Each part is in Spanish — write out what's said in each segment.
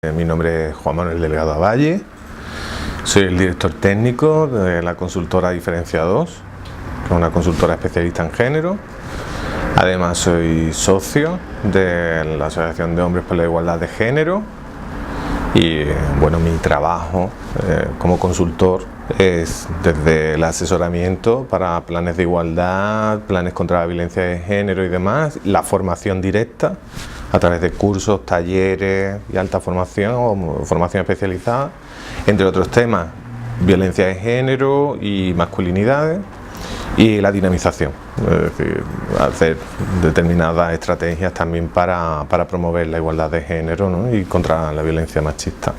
Mi nombre es Juan Manuel Delgado Avalle, soy el director técnico de la consultora Diferencia 2, que es una consultora especialista en género. Además soy socio de la Asociación de Hombres por la Igualdad de Género y bueno, mi trabajo como consultor es desde el asesoramiento para planes de igualdad, planes contra la violencia de género y demás, la formación directa a través de cursos, talleres y alta formación o formación especializada, entre otros temas, violencia de género y masculinidades, y la dinamización, es decir, hacer determinadas estrategias también para promover la igualdad de género, ¿no? Y contra la violencia machista.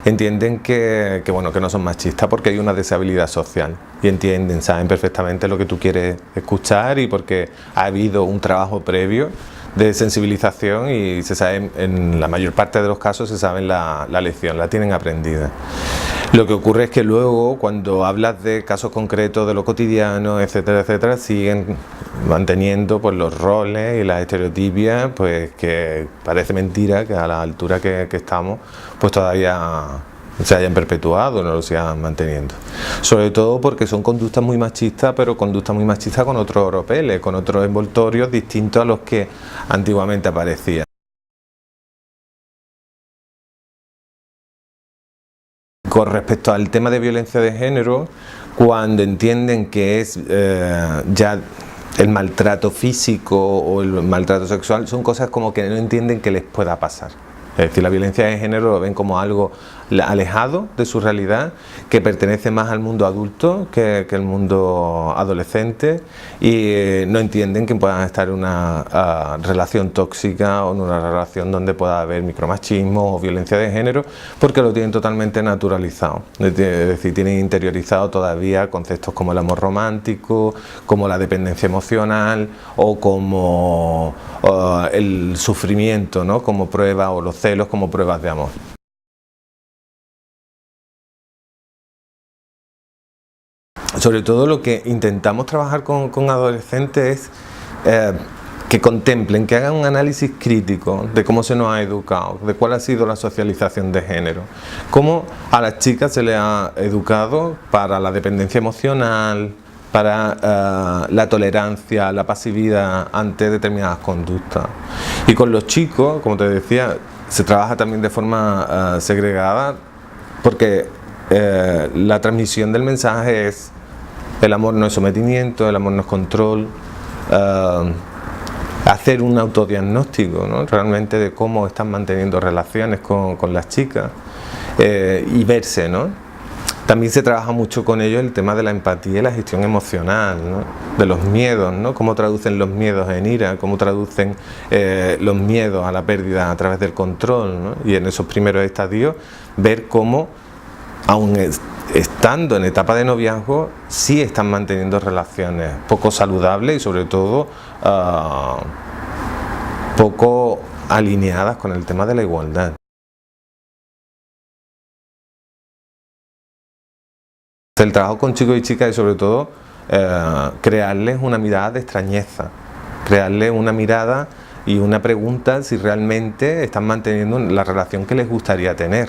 Entienden que no son machistas porque hay una deshabilidad social y entienden, saben perfectamente lo que tú quieres escuchar y porque ha habido un trabajo previo de sensibilización y se sabe, en la mayor parte de los casos se saben la lección, la tienen aprendida. Lo que ocurre es que luego cuando hablas de casos concretos de lo cotidiano, etcétera, etcétera, siguen manteniendo pues los roles y las estereotipias, pues que parece mentira que a la altura que estamos pues todavía se hayan perpetuado, no lo sigan manteniendo. Sobre todo porque son conductas muy machistas, pero conductas muy machistas con otros oropeles, con otros envoltorios distintos a los que antiguamente aparecían. Con respecto al tema de violencia de género, cuando entienden que es ya el maltrato físico o el maltrato sexual, son cosas como que no entienden que les pueda pasar. Es decir, la violencia de género lo ven como algo alejado de su realidad, que pertenece más al mundo adulto que el mundo adolescente, y no entienden que puedan estar en una relación tóxica o en una relación donde pueda haber micromachismo o violencia de género, porque lo tienen totalmente naturalizado. Es decir, tienen interiorizado todavía conceptos como el amor romántico, como la dependencia emocional o como el sufrimiento, ¿no? Como prueba, o los celos como pruebas de amor. Sobre todo lo que intentamos trabajar con adolescentes es que contemplen, que hagan un análisis crítico de cómo se nos ha educado, de cuál ha sido la socialización de género, cómo a las chicas se les ha educado para la dependencia emocional, para la tolerancia, la pasividad ante determinadas conductas. Y con los chicos, como te decía, se trabaja también de forma segregada, porque la transmisión del mensaje es: el amor no es sometimiento, el amor no es control. Hacer un autodiagnóstico, ¿no? Realmente de cómo están manteniendo relaciones con las chicas y verse, ¿no? También se trabaja mucho con ellos el tema de la empatía y la gestión emocional, ¿no? De los miedos, ¿no? Cómo traducen los miedos en ira, cómo traducen los miedos a la pérdida a través del control, ¿no? Y en esos primeros estadios ver cómo, aun estando en etapa de noviazgo, sí están manteniendo relaciones poco saludables y sobre todo poco alineadas con el tema de la igualdad. El trabajo con chicos y chicas es sobre todo crearles una mirada de extrañeza, crearles una mirada y una pregunta si realmente están manteniendo la relación que les gustaría tener,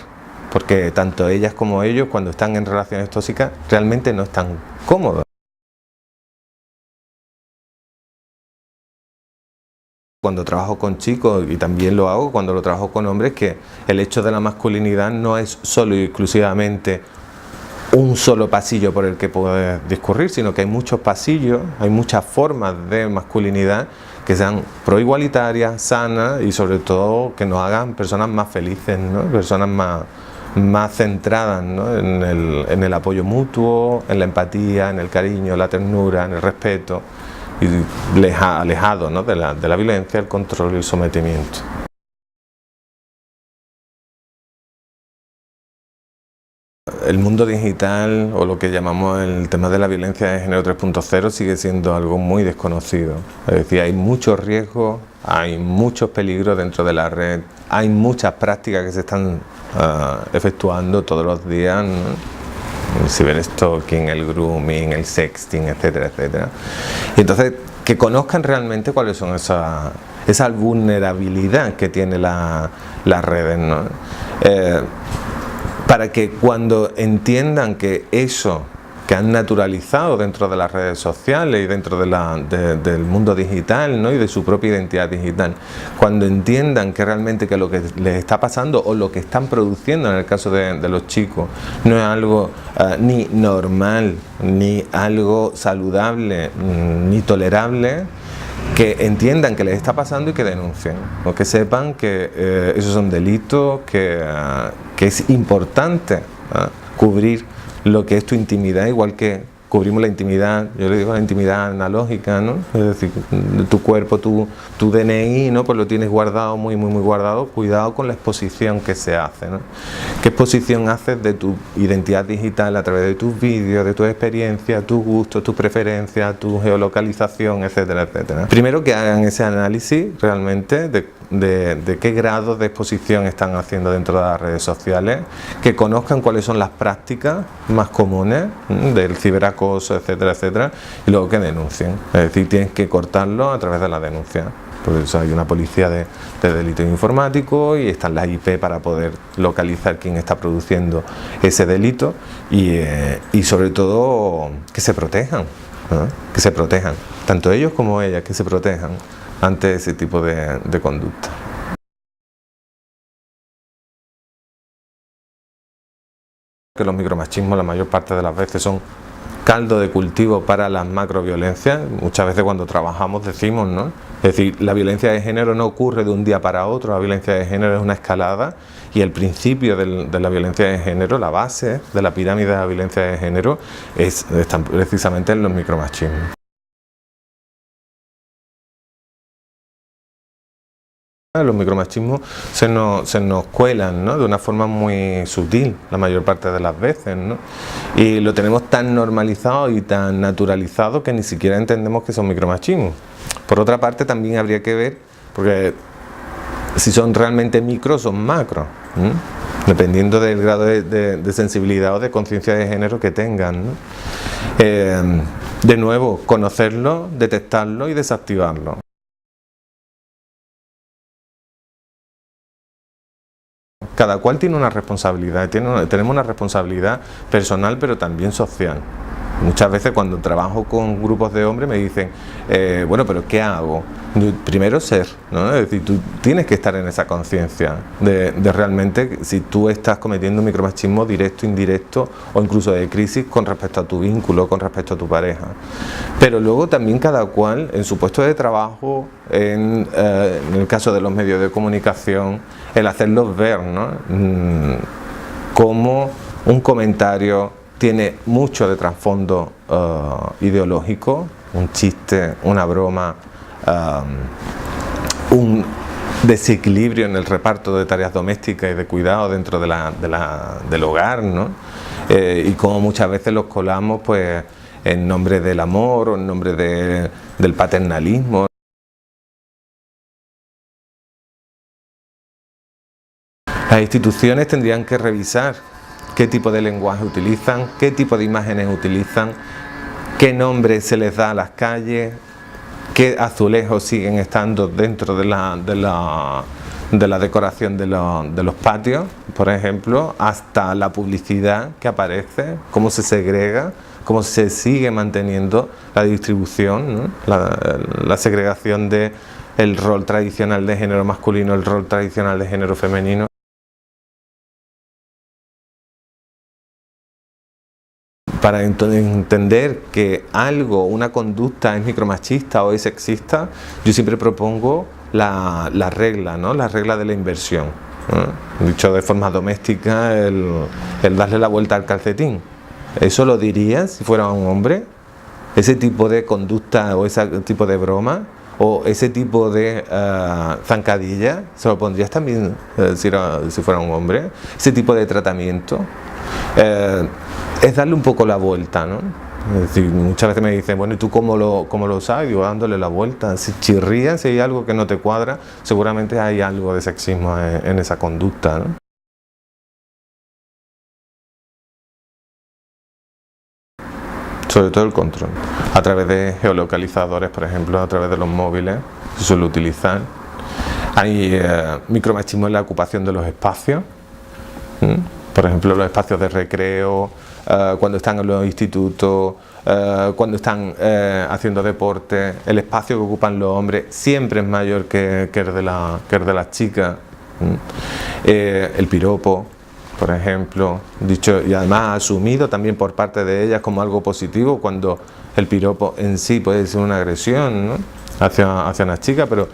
porque tanto ellas como ellos, cuando están en relaciones tóxicas, realmente no están cómodos. Cuando trabajo con chicos, y también lo hago cuando lo trabajo con hombres, que el hecho de la masculinidad no es solo y exclusivamente un solo pasillo por el que puedes discurrir, sino que hay muchos pasillos, hay muchas formas de masculinidad que sean proigualitarias, sanas y sobre todo que nos hagan personas más felices, ¿no? Personas más centradas, ¿no? en el apoyo mutuo, en la empatía, en el cariño, la ternura, en el respeto, y alejados, ¿no? de la violencia, el control y el sometimiento. El mundo digital, o lo que llamamos el tema de la violencia de género 3.0, sigue siendo algo muy desconocido. Es decir, hay muchos riesgos, hay muchos peligros dentro de la red, hay muchas prácticas que se están efectuando todos los días, ¿no? El ciberstalking, el grooming, el sexting, etcétera, etcétera. Y entonces que conozcan realmente cuáles son esa vulnerabilidad que tiene las redes, ¿no? Para que cuando entiendan que eso que han naturalizado dentro de las redes sociales y dentro del mundo digital, ¿no? Y de su propia identidad digital, cuando entiendan que realmente que lo que les está pasando o lo que están produciendo en el caso de los chicos no es algo ni normal, ni algo saludable, ni tolerable, que entiendan que les está pasando y que denuncien, o que sepan que esos son delitos, que es importante cubrir lo que es tu intimidad, igual que cubrimos la intimidad, yo le digo la intimidad analógica, ¿no? Es decir, tu cuerpo, tu DNI, ¿no? Pues lo tienes guardado, muy guardado. Cuidado con la exposición que se hace, ¿no? ¿Qué exposición haces de tu identidad digital a través de tus vídeos, de tus experiencias, tus gustos, tus preferencias, tu geolocalización, etcétera, etcétera? Primero que hagan ese análisis realmente de qué grado de exposición están haciendo dentro de las redes sociales, que conozcan cuáles son las prácticas más comunes del ciberacoso, etcétera, etcétera, y luego que denuncien. Es decir, tienes que cortarlo a través de la denuncia. Por eso hay una policía de delitos informáticos y están las IP para poder localizar quién está produciendo ese delito y sobre todo que se protejan, ¿no? Que se protejan, tanto ellos como ellas, que se protejan ante ese tipo de conducta. Que los micromachismos la mayor parte de las veces son caldo de cultivo para las macroviolencias. Muchas veces cuando trabajamos decimos, ¿no? Es decir, la violencia de género no ocurre de un día para otro, la violencia de género es una escalada y el principio de la violencia de género, la base de la pirámide de la violencia de género está precisamente en los micromachismos. Los micromachismos se nos cuelan, ¿no? De una forma muy sutil la mayor parte de las veces, ¿no? Y lo tenemos tan normalizado y tan naturalizado que ni siquiera entendemos que son micromachismos. Por otra parte también habría que ver, porque si son realmente micro son macro, dependiendo del grado de sensibilidad o de conciencia de género que tengan, ¿no? De nuevo, conocerlo, detectarlo y desactivarlo. Cada cual tiene una responsabilidad, tenemos una responsabilidad personal pero también social. Muchas veces cuando trabajo con grupos de hombres me dicen, bueno, pero ¿qué hago? Primero ser, ¿no? Es decir, tú tienes que estar en esa conciencia de realmente si tú estás cometiendo un micromachismo directo, indirecto o incluso de crisis con respecto a tu vínculo, con respecto a tu pareja. Pero luego también cada cual en su puesto de trabajo, en el caso de los medios de comunicación, el hacerlos ver, ¿no? Cómo un comentario tiene mucho de trasfondo ideológico, un chiste, una broma, un desequilibrio en el reparto de tareas domésticas y de cuidado dentro del hogar, ¿no? Y como muchas veces los colamos pues en nombre del amor o en nombre del paternalismo. Las instituciones tendrían que revisar qué tipo de lenguaje utilizan, qué tipo de imágenes utilizan, qué nombre se les da a las calles, qué azulejos siguen estando dentro de la decoración de los patios, por ejemplo, hasta la publicidad que aparece, cómo se segrega, cómo se sigue manteniendo la distribución, ¿no? La segregación del rol tradicional de género masculino, el rol tradicional de género femenino. Para entender que algo, una conducta es micromachista o es sexista, yo siempre propongo la regla, ¿no? La regla de la inversión, ¿no? Dicho de forma doméstica, el darle la vuelta al calcetín. ¿Eso lo dirías si fuera un hombre? Ese tipo de conducta o ese tipo de broma o ese tipo de zancadilla, ¿se lo pondrías también si fuera un hombre? Ese tipo de tratamiento. Es darle un poco la vuelta, ¿no? Es decir, muchas veces me dicen, bueno, ¿y tú cómo lo sabes? Digo, dándole la vuelta. Si chirrías, si hay algo que no te cuadra, seguramente hay algo de sexismo en esa conducta, ¿no? sobre todo el control, a través de geolocalizadores, por ejemplo, a través de los móviles, se suele utilizar. Hay micromachismo en la ocupación de los espacios, por ejemplo, los espacios de recreo, cuando están en los institutos, cuando están haciendo deporte, el espacio que ocupan los hombres siempre es mayor que el de las chicas. El piropo, por ejemplo, dicho y además asumido también por parte de ellas como algo positivo, cuando el piropo en sí puede ser una agresión, ¿no?, hacia una chica, pero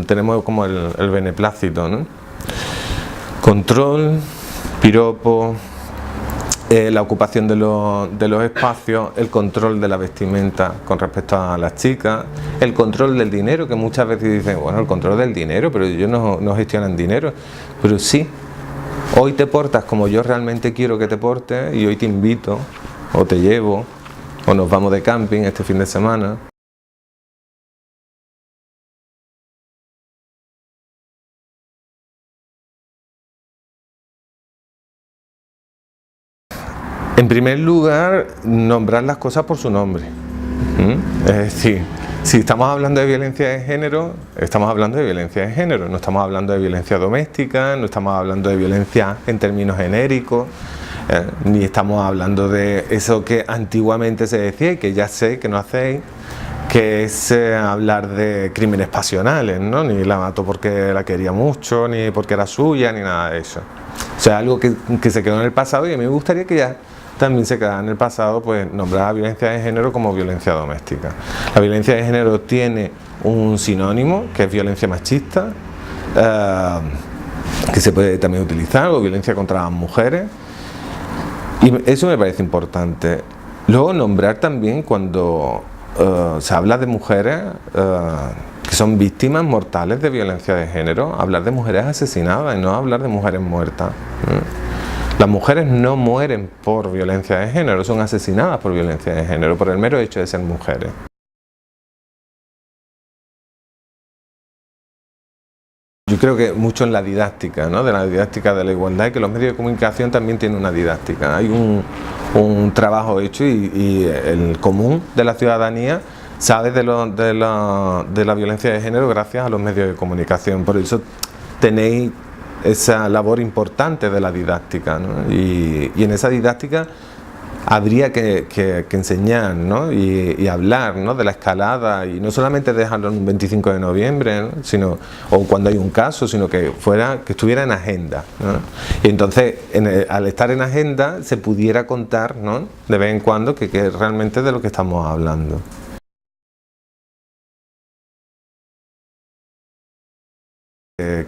tenemos como el beneplácito, ¿no? Control, piropo, la ocupación de los espacios, el control de la vestimenta con respecto a las chicas, el control del dinero, que muchas veces dicen, bueno, el control del dinero, pero ellos no gestionan dinero, pero sí, hoy te portas como yo realmente quiero que te portes y hoy te invito, o te llevo, o nos vamos de camping este fin de semana. En primer lugar, nombrar las cosas por su nombre. Es decir, si estamos hablando de violencia de género, estamos hablando de violencia de género, no estamos hablando de violencia doméstica, no estamos hablando de violencia en términos genéricos, ni estamos hablando de eso que antiguamente se decía y que ya sé que no hacéis, que es hablar de crímenes pasionales, ¿no? Ni la mató porque la quería mucho, ni porque era suya, ni nada de eso. O sea, algo que se quedó en el pasado, y a mí me gustaría que ya también se quedara en el pasado, pues nombrar a violencia de género como violencia doméstica. La violencia de género tiene un sinónimo, que es violencia machista, que se puede también utilizar, o violencia contra las mujeres, y eso me parece importante. Luego nombrar también cuando se habla de mujeres que son víctimas mortales de violencia de género, hablar de mujeres asesinadas y no hablar de mujeres muertas. Las mujeres no mueren por violencia de género, son asesinadas por violencia de género, por el mero hecho de ser mujeres. Yo creo que mucho en la didáctica, ¿no?, de la didáctica de la igualdad, y que los medios de comunicación también tienen una didáctica. Hay un trabajo hecho y el común de la ciudadanía sabe de la violencia de género gracias a los medios de comunicación. Por eso tenéis esa labor importante de la didáctica, ¿no? Y en esa didáctica habría que enseñar, ¿no?, y hablar, ¿no?, de la escalada, y no solamente dejarlo en un 25 de noviembre, ¿no?, o cuando hay un caso, sino que estuviera en agenda, ¿no? Y entonces al estar en agenda se pudiera contar, ¿no?, de vez en cuando que realmente de lo que estamos hablando.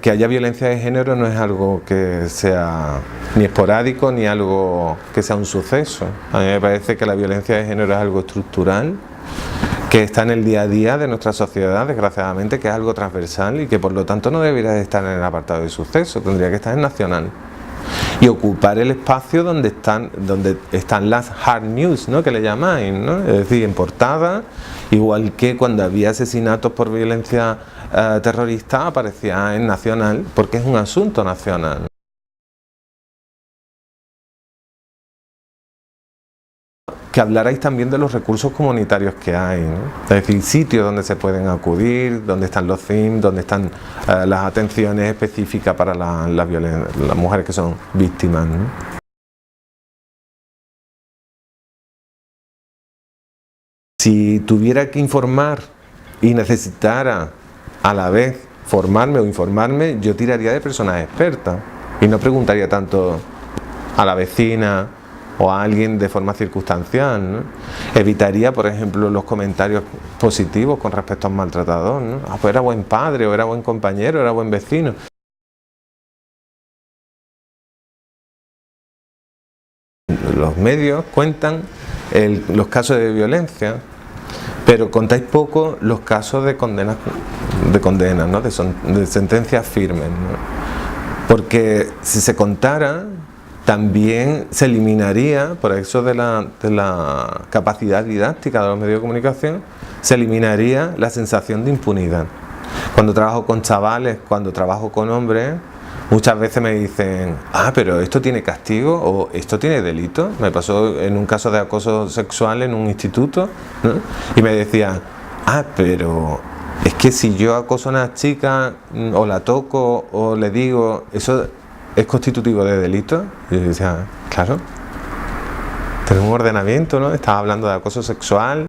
Que haya violencia de género no es algo que sea ni esporádico ni algo que sea un suceso. A mí me parece que la violencia de género es algo estructural, que está en el día a día de nuestra sociedad, desgraciadamente, que es algo transversal y que por lo tanto no debería de estar en el apartado de suceso, tendría que estar en nacional. Y ocupar el espacio donde están las hard news, ¿no?, que le llamáis, ¿no? Es decir, en portada, igual que cuando había asesinatos por violencia terrorista, aparecía en nacional, porque es un asunto nacional. Que hablarais también de los recursos comunitarios que hay, ¿no? Es decir, sitios donde se pueden acudir, donde están los CIM, donde están las atenciones específicas para las mujeres que son víctimas, ¿no? Si tuviera que informar y necesitara a la vez formarme o informarme, yo tiraría de personas expertas y no preguntaría tanto a la vecina o a alguien de forma circunstancial, ¿no? Evitaría, por ejemplo, los comentarios positivos con respecto al maltratador, ¿no? Ah, pues era buen padre, o era buen compañero, era buen vecino. Los medios cuentan los casos de violencia, pero contáis poco los casos de condenas, ¿no?, de sentencias firmes, ¿no? Porque si se contara, también se eliminaría, por eso de la capacidad didáctica de los medios de comunicación, se eliminaría la sensación de impunidad. Cuando trabajo con chavales, cuando trabajo con hombres, Muchas veces me dicen, pero esto tiene castigo o esto tiene delito. Me pasó en un caso de acoso sexual en un instituto, ¿no? Y me decían, pero es que si yo acoso a una chica o la toco o le digo, ¿eso es constitutivo de delito? Y yo decía, claro, tenemos un ordenamiento, ¿no? Estaba hablando de acoso sexual.